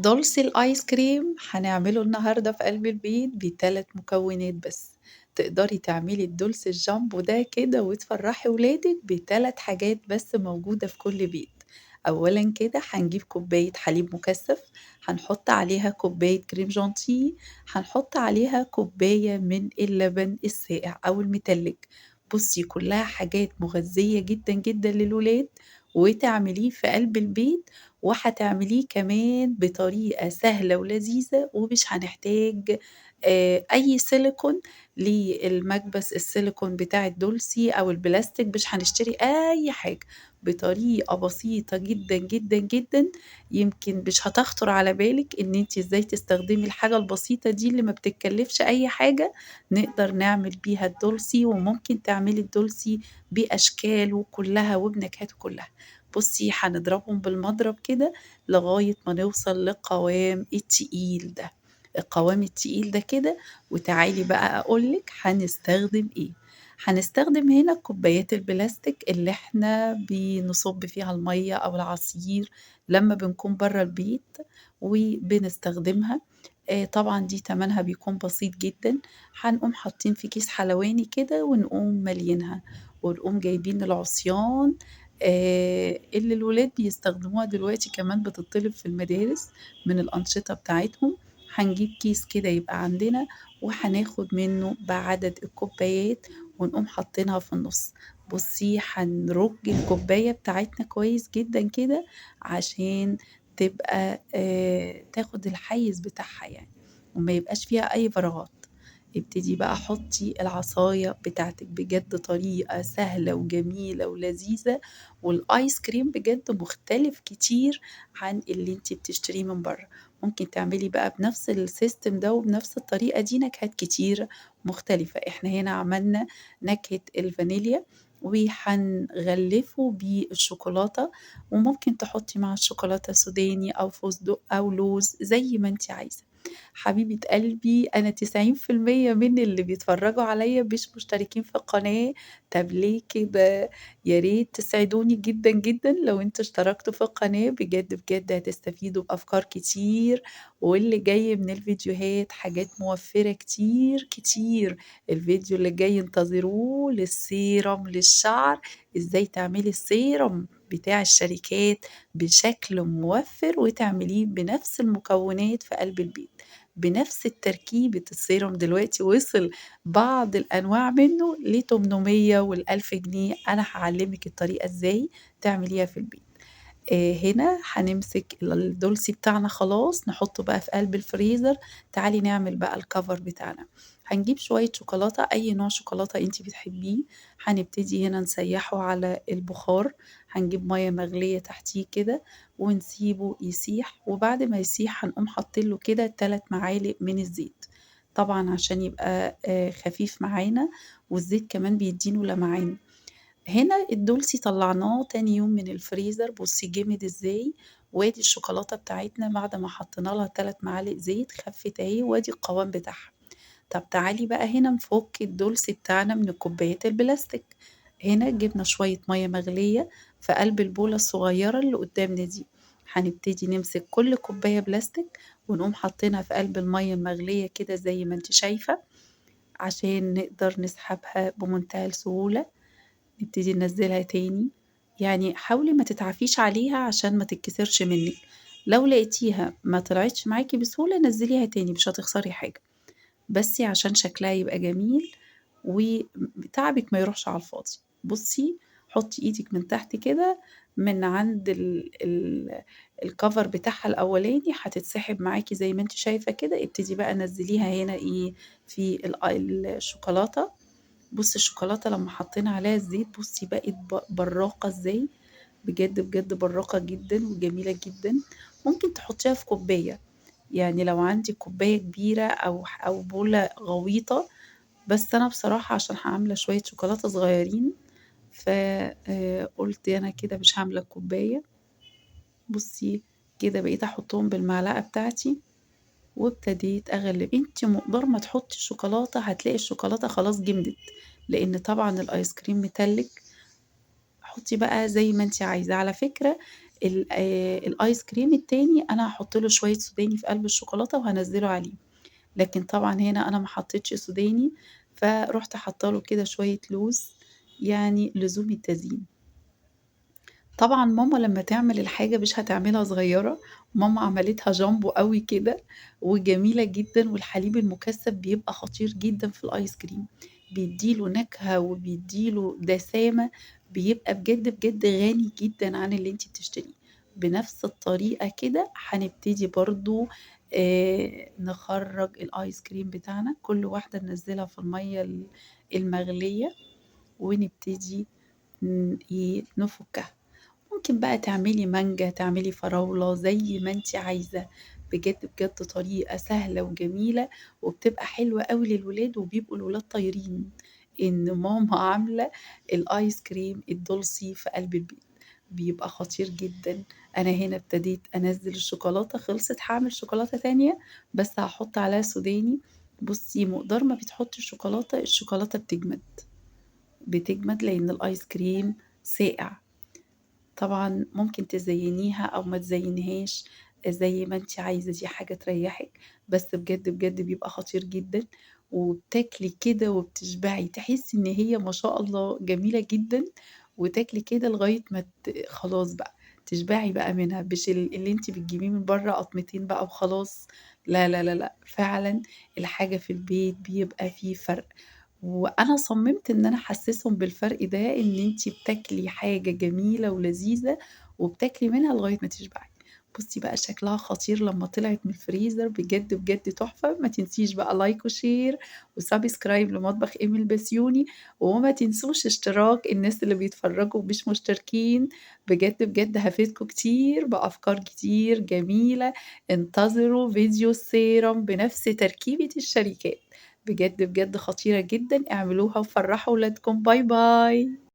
دولسي الآيس كريم هنعمله النهارده في قلب البيت ب3 مكونات بس، تقدري تعملي الدولسي الجامبو ده كده وتفرّحي ولادِك ب3 حاجات بس موجودة في كل بيت. أولًا كده هنجيب كوباية حليب مكثّف، هنحط عليها كوباية كريم شانتيه، هنحط عليها كوباية من اللبن الساقع أو المتلج. بُصّي كلّها حاجات مغذية جدًا، جدًا للولاد وتعمليه في قلب البيت وهتعمليه كمان بطريقة سهلة ولذيذة ومش هنحتاج أي سيليكون للمكبس السيليكون بتاع الدولسي أو البلاستيك، مش هنشتري أي حاجة، بطريقة بسيطة جدًا، جدًا، جدًا، يمكن مش هتخطر على بالِك إن أنتِ إزاي تستخدمي الحاجة البسيطة دي اللي ما بتتكلفش أي حاجة، نقدر نعمل بيها الدولسي، وممكن تعملي الدولسي بأشكاله كلها وبنكهاته كلها. بُصّي هنضربهم بالمضرب كده لغاية ما نوصل للقوام التقيل ده، القوام التقيل ده كده وتعالي بقى أقول لِك هنستخدم إيه، هنستخدم هنا الكوبايات البلاستيك اللي إحنا بنصُب فيها المَيّة أو العصير لمّا بنكون برّه البيت وبنستخدمها، طبعًا دي تمنها بيكون بسيط جدًا، هنقوم حاطين في كيس حلواني كده ونقوم ماليينها، ونقوم جايبين العصيان اللي الولاد بيستخدموها دلوقتي كمان بتطلب في المدارس من الأنشطة بتاعتهم، هنجيب كيس كده يبقى عندنا وهناخد منه بعدد الكوبايات ونقوم حاطينها في النُص. بُصّي هنرُج الكوباية بتاعتنا كويس جدًا كده عشان تبقى تاخد الحيّز بتاعها يعني وما يبقاش فيها أي فراغات. ابتدي بقى حطّي العصاية بتاعتِك، بجد طريقة سهلة وجميلة ولذيذة والآيس كريم بجد مختلف كتير عن اللي أنتِ بتشتريه من برّه، ممكن تعملي بقى بنفس السيستم ده وبنفس الطريقة دي نكهات كتير مختلفة، إحنا هنا عملنا نكهة الفانيليا وهنغلّفه بالشوكولاتة وممكن تحطّي مع الشوكولاتة سوداني أو فستق أو لوز زي ما أنتِ عايزة. حبيبة قلبي أنا 90% من اللي بيتفرّجوا عليَّ مش مشتركين في القناة، طَب ليه كده؟ يا ريت تسعدوني جدًا، جدًا لو أنتم اشتركتوا في القناة، بجد، بجد هتستفيدوا بأفكار كتير، واللي جاي من الفيديوهات حاجات موفّرة كتير، كتير. الفيديو اللي جاي انتظروه للسيرم للشعر، إزاي تعملي السيرم بتاع الشركات بشكل موفّر وتعمليه بنفس المكونات في قلب البيت، بنفس التركيبة السيرم دلوقتي وصل بعض الأنواع منه ل800 وال1000 جنيه، أنا هاعلّمِك الطريقة إزاي تعمليها في البيت. هنا هنمسك الدولسي بتاعنا خلاص نحطه بقى في قلب الفريزر، تعالي نعمل بقى الcover بتاعنا، هنجيب شوية شوكولاتة أي نوع شوكولاتة أنتِ بتحبيه، هنبتدي هنا نسيّحه على البخار، هنجيب مَيّة مغلية تحتيه كده ونسيبه يسيح، وبعد ما يسيح هنقوم حاطين له كده 3 معالق من الزيت، طبعًا عشان يبقى خفيف معانا والزيت كمان بيدّي له لمعان. هنا الدولسي طلّعناه تاني يوم من الفريزر، بُصّي جِمِد إزاي، وادي الشوكولاتة بتاعتنا بعد ما حطينا لها 3 معالق زيت خفِّت أهي وادي القوام بتاعها. طب تعالي بقى هنا نفُك الدولسي بتاعنا من الكوبايات البلاستيك، هنا جِبنا شوية مَيّة مغلية في قلب البولة الصغيّرة اللي قدّامنا دي، هنبتدي نمسك كل كوباية بلاستيك ونقوم حاطينها في قلب المَيّة المغلية كده زي ما أنتِ شايفة، عشان نقدر نسحبها بمنتهى السهولة. نبتدي ننزّلها تاني، يعني حاولي ما تتعافيش عليها عشان ما تتكسرش منِّك، لو لقيتيها ما طلعتش معاكِ بسهولة نزّليها تاني مش هتخسري حاجة، بس عشان شكلها يبقى جميل تعبِك ما يروحش على الفاضي. بُصّي، حُطّي إيدِك من تحت كده من عند الcover بتاعها الأولاني هتتسحب معاكِ زي ما أنتِ شايفة كده، ابتدي بقى نزّليها هنا إيه، في الشوكولاتة بُصّي الشوكولاتة لمّا حطينا عليها الزيت بُصّي بقت براقة إزاي، بجد، بجد براقة جدًا وجميلة جدًا، ممكن تحطيها في كوباية، يعني لو عندِك كوباية كبيرة أو بولة غويطة، بس أنا بصراحة عشان عاملة شوية شوكولاتة صغيّرين ف قُلت أنا كده مش هاملى الكوباية، بُصّي كده بقيت أحطهم بالمعلقة بتاعتي وابتديت أغلّب، أنتِ مقدار ما تحطّي الشوكولاتة هتلاقي الشوكولاتة خلاص جمدت، لإن طبعًا الآيس كريم متلّج، حطّي بقى زي ما أنتِ عايزة، على فكرة الآيس كريم التاني أنا هاحط له شوية سوداني في قلب الشوكولاتة وهانزّله عليه، لكن طبعًا هنا أنا ما حطيتش سوداني، فرُحت حاطة له كده شوية لوز، يعني لزوم التزيين. طبعًا ماما لمّا تعمل الحاجة مش هتعملها صغيّرة، ماما عملتها جامبو أوي كده وجميلة جدًا، والحليب المُكثّف بيبقى خطير جدًا في الآيس كريم، بيدّي له نكهة وبيدّي له دسامة، بيبقى بجد، بجد غني جدًا عن اللي أنتِ بتشتريه. بنفس الطريقة كده هنبتدي برضه نخرّج الآيس كريم بتاعنا، كل واحدة ننزّلها في المَيّة المغلية ونبتدي نفُكّها. ممكن بقى تعملي مانجا، تعملي فراولة، زي ما أنتِ عايزة، بجد، بجد طريقة سهلة وجميلة، وبتبقى حلوة أوي للولاد، وبيبقوا الولاد طايرين إن ماما عاملة الآيس كريم الدولسي في قلب البيت، بيبقى خطير جدًا. أنا هنا ابتديت أنزّل الشوكولاتة خلصت، هاعمل شوكولاتة تانية بس هاحط عليها سوداني. بُصّي، مقدار ما بتحطي الشوكولاتة، الشوكولاتة بتجمد، بتجمد لإن الآيس كريم ساقع. طبعًا ممكن تزيّنيها أو ما تزيّنيهاش زي ما أنتِ عايزة، دي حاجة تريّحِك، بس بجد، بجد بيبقى خطير جدًا، وبتاكلي كده وبتشبعي، تحسّي إن هي ما شاء الله جميلة جدًا، وتاكلي كده لغاية ما خلاص بقى، تشبعي بقى منها، مش اللي أنتِ بتجيبيه من برّه قطمتين بقى وخلاص، لا، لا، لا، لأ، فعلًا الحاجة في البيت بيبقى في فرق. وأنا صممت إن أنا أحسّسهم بالفرق ده، إن أنتِ بتاكلي حاجة جميلة ولذيذة، وبتاكلي منها لغاية ما تشبعي. بُصّي بقى شكلها خطير لمّا طلعت من الفريزر، بجد، بجد تحفة. ما تنسيش بقى لايك وشير وسبسكرايب لمطبخ إيمي البسيوني، وما تنسوش اشتراك الناس اللي بيتفرّجوا ومش مشتركين، بجد، بجد هافيدكم كتير بأفكار كتير جميلة. انتظروا فيديو السيرم بنفس تركيبة الشركات. بجد، بجد خطيرة جدًا، اعملوها وفرّحوا ولادكم. باي، باي.